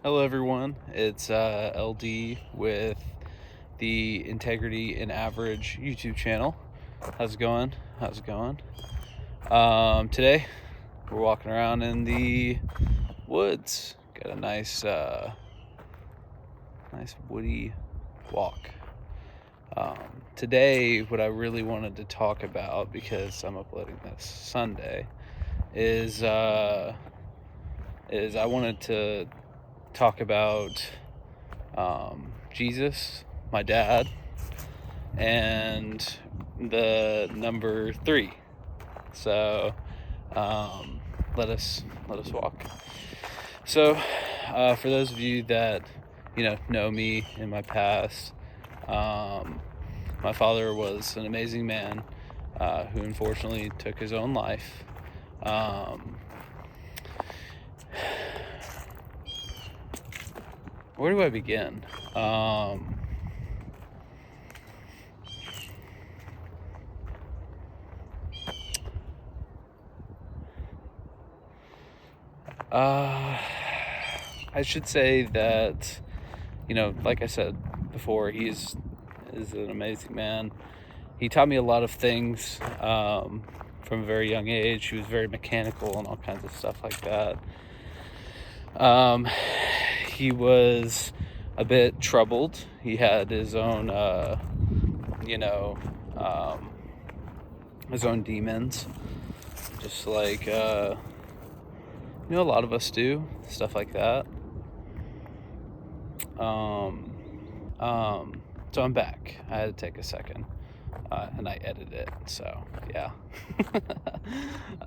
Hello everyone, it's LD with the Integrity and Average YouTube channel. How's it going? Today we're walking around in the woods. Got a nice woody walk. Today what I really wanted to talk about, because I'm uploading this Sunday, is I wanted to talk about Jesus, my dad, and the number 3. So let us walk. So for those of you that know me in my past, my father was an amazing man who unfortunately took his own life. Where do I begin? I should say that, like I said before, he is an amazing man. He taught me a lot of things from a very young age. He was very mechanical and all kinds of stuff like that. He was a bit troubled. He had his own, his own demons, just like, a lot of us do, stuff like that. So I'm back. I had to take a second, and I edited it, so yeah.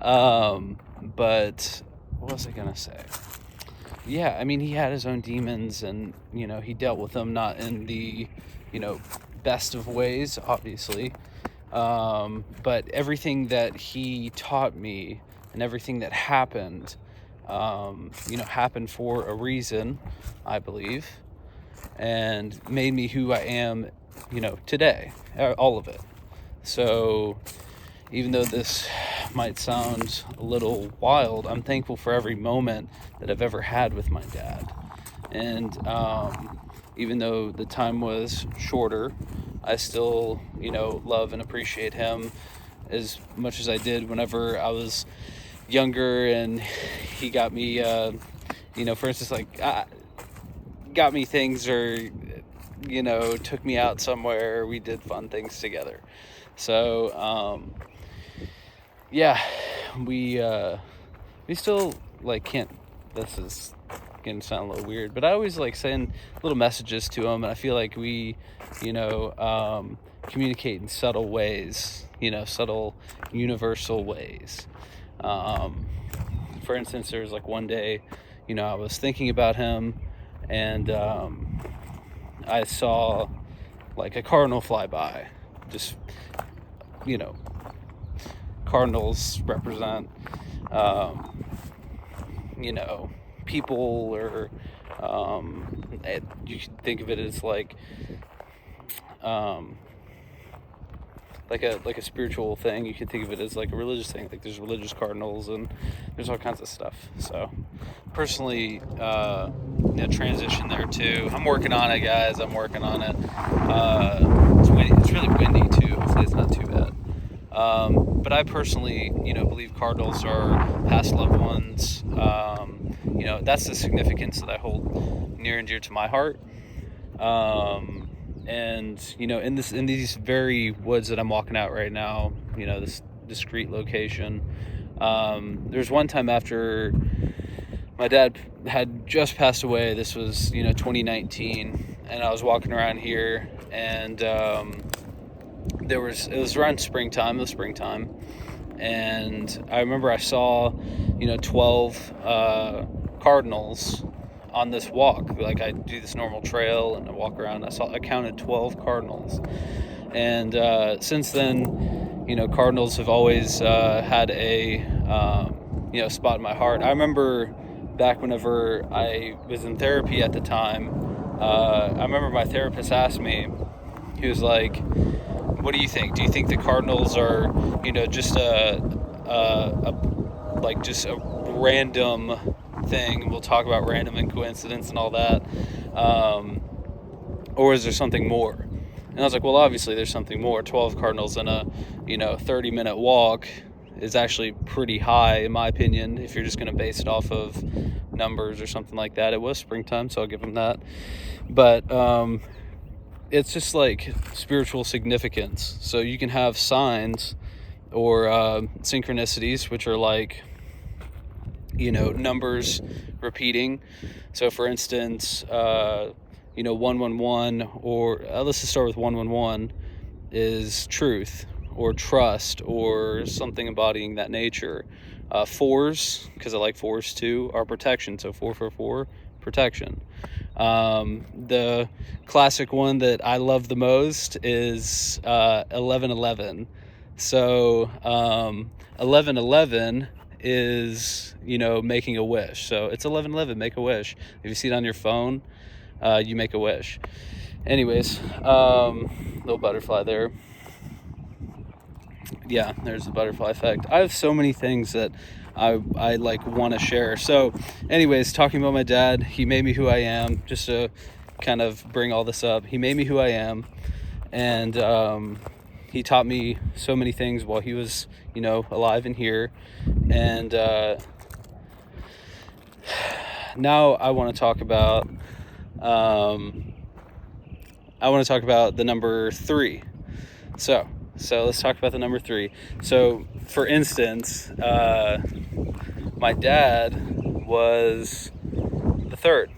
But what was I gonna say? Yeah, I mean, he had his own demons, and he dealt with them not in the best of ways, obviously, but everything that he taught me and everything that happened happened for a reason, I believe, and made me who I am today, all of it. So even though this might sound a little wild, I'm thankful for every moment that I've ever had with my dad. And even though the time was shorter, I still, love and appreciate him as much as I did whenever I was younger, and he got me, for instance, like, got me things, or, took me out somewhere. We did fun things together. So, yeah, we still, like, can't, this is gonna sound a little weird, but I always like send little messages to him, and I feel like we, communicate in subtle ways, subtle, universal ways. For instance, there was like one day, I was thinking about him, and I saw like a cardinal fly by. Just, cardinals represent, people, or you should think of it as like a spiritual thing. You can think of it as like a religious thing. Like, there's religious cardinals, and there's all kinds of stuff. So personally, transition there too. I'm working on it, guys. I'm working on it. It's really windy too. Hopefully it's not too bad. But I personally, believe cardinals are past loved ones. That's the significance that I hold near and dear to my heart. And in these very woods that I'm walking out right now, this discreet location, there's one time after my dad had just passed away. This was 2019, and I was walking around here, and it was around the springtime, and I remember I saw 12 cardinals on this walk. Like, I do this normal trail and I walk around. I counted 12 cardinals, and since then, cardinals have always had a spot in my heart. I remember back whenever I was in therapy at the time, I remember my therapist asked me, he was like, "What do you think? Do you think the cardinals are just a random thing. We'll talk about random and coincidence and all that. Or is there something more? And I was like, well, obviously there's something more. 12 cardinals in a 30-minute walk is actually pretty high, in my opinion, if you're just going to base it off of numbers or something like that. It was springtime, so I'll give them that. But it's just like spiritual significance. So you can have signs or synchronicities, which are like, numbers repeating. So for instance, 111, or let's just start with 111, is truth or trust or something embodying that nature. Fours, because I like fours too, are protection. So 444, protection. The classic one that I love the most is 1111. So 1111 is making a wish. So it's 1111, make a wish. If you see it on your phone, you make a wish. Anyways, little butterfly there. Yeah, there's the butterfly effect. I have so many things that I like want to share. So anyways, talking about my dad, he made me who I am. Just to kind of bring all this up, he made me who I am, and he taught me so many things while he was alive and here. And now I want to talk about the number 3. So let's talk about the number 3. So for instance, my dad was the 3rd.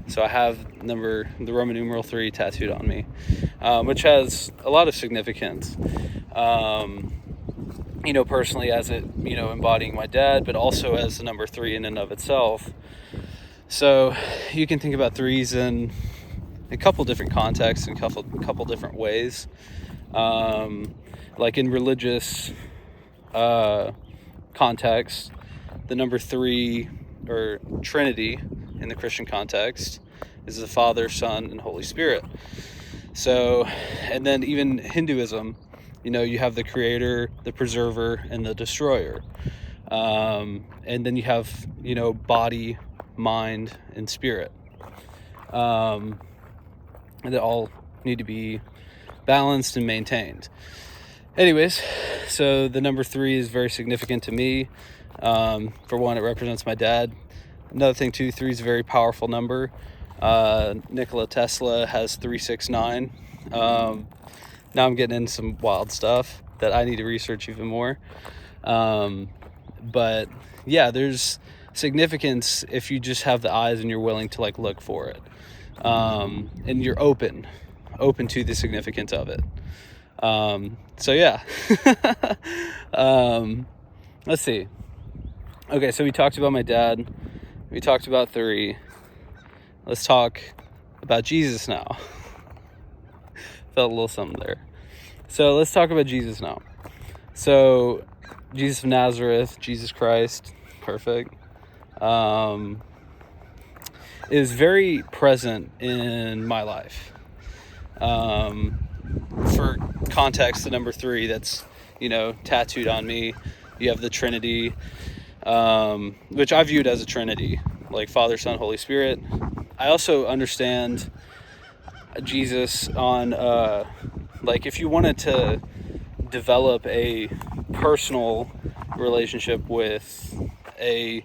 So I have the Roman numeral 3 tattooed on me, which has a lot of significance. Personally, as it, embodying my dad, but also as the number 3 in and of itself. So you can think about 3s in a couple different contexts and couple different ways. Like in religious context, the number 3, or Trinity in the Christian context, is the Father, Son, and Holy Spirit. So, and then even Hinduism, you have the Creator, the Preserver, and the Destroyer. And then you have, body, mind, and spirit. And they all need to be balanced and maintained. Anyways, so the number 3 is very significant to me. For one, it represents my dad. Another thing too, 3 is a very powerful number. Nikola Tesla has 369. Now I'm getting into some wild stuff that I need to research even more. But yeah, there's significance if you just have the eyes and you're willing to look for it. And you're open to the significance of it. So yeah. Let's see. Okay, so we talked about my dad. We talked about 3. Let's talk about Jesus now. Felt a little something there. So let's talk about Jesus now. So Jesus of Nazareth, Jesus Christ, perfect, is very present in my life. For context, the number 3 that's tattooed on me, you have the Trinity, which I viewed as a Trinity, like Father, Son, Holy Spirit. I also understand Jesus on if you wanted to develop a personal relationship with a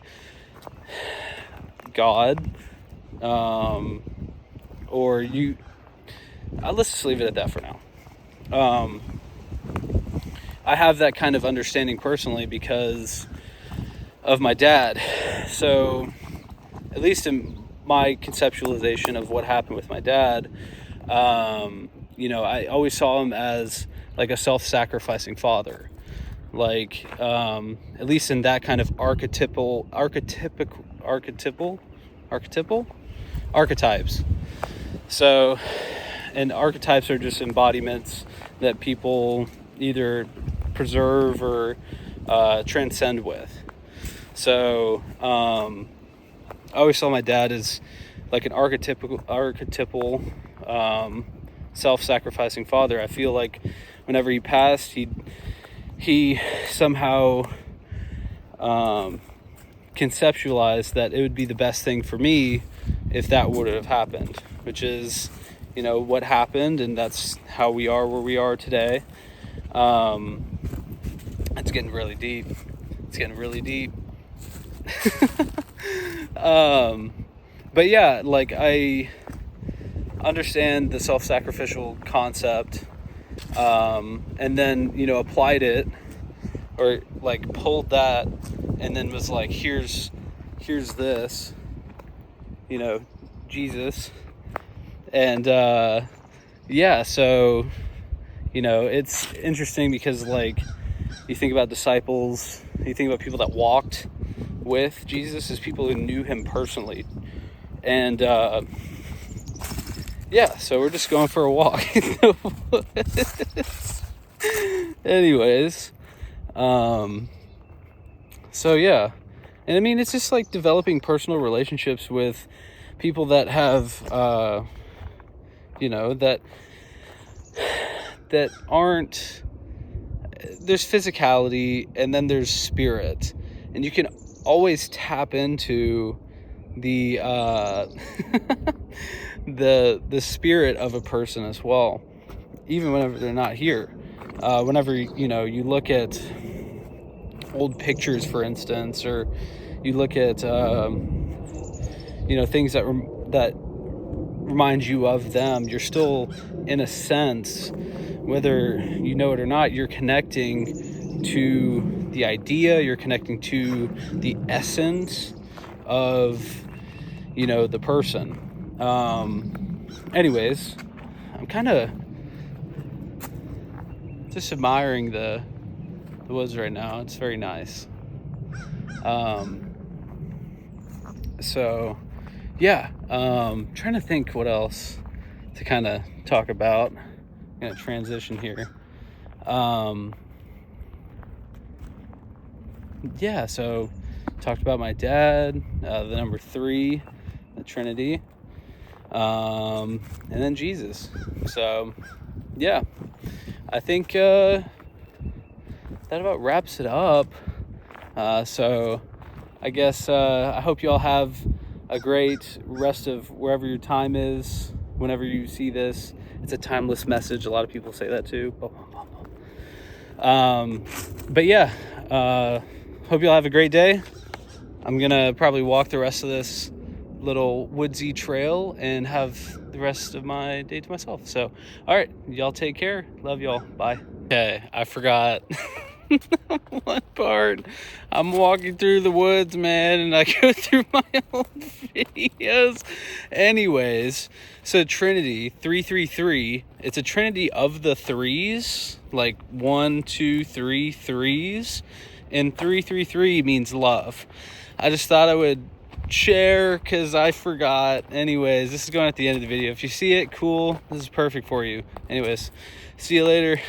God, let's just leave it at that for now. I have that kind of understanding personally because of my dad. So at least in my conceptualization of what happened with my dad, I always saw him as like a self-sacrificing father, at least in that kind of archetypes. So, and archetypes are just embodiments that people either preserve or transcend with. So I always saw my dad as like an archetypal self-sacrificing father. I feel like whenever he passed, he somehow conceptualized that it would be the best thing for me if that would have happened, which is, you know, what happened, and that's how we are where we are today. It's getting really deep. But yeah, like, I understand the self-sacrificial concept, and then, you know, applied it, or like pulled that, and then was like, here's this, you know, Jesus. And yeah, so, you know, it's interesting because, like, you think about disciples, you think about people that walked with Jesus as people who knew him personally. And yeah, so we're just going for a walk in the woods. Anyways, so yeah. And I mean, it's just like developing personal relationships with people that have, you know, that aren't, there's physicality and then there's spirit, and you can always tap into the the spirit of a person as well, even whenever they're not here. Whenever, you know, you look at old pictures, for instance, or you look at you know, things that remind you of them, you're still, in a sense, whether you know it or not, you're connecting to the idea, you're connecting to the essence of, you know, the person. Anyways, I'm kind of just admiring the woods right now. It's very nice. So yeah, trying to think what else to kind of talk about. I'm gonna transition here. Yeah, so talked about my dad, the number 3, the Trinity, and then Jesus. So yeah, I think that about wraps it up. So I guess I hope you all have a great rest of wherever your time is, whenever you see this. It's a timeless message. A lot of people say that too. But yeah, hope you all have a great day. I'm gonna probably walk the rest of this little woodsy trail and have the rest of my day to myself. So, all right, y'all take care. Love y'all. Bye. Okay, I forgot one part. I'm walking through the woods, man, and I go through my old videos. Anyways, so Trinity 333. It's a Trinity of the threes, like 1, 2, 3 threes, and 333 means love. I just thought I would share because I forgot. Anyways, this is going at the end of the video. If you see it, cool. This is perfect for you. Anyways, see you later.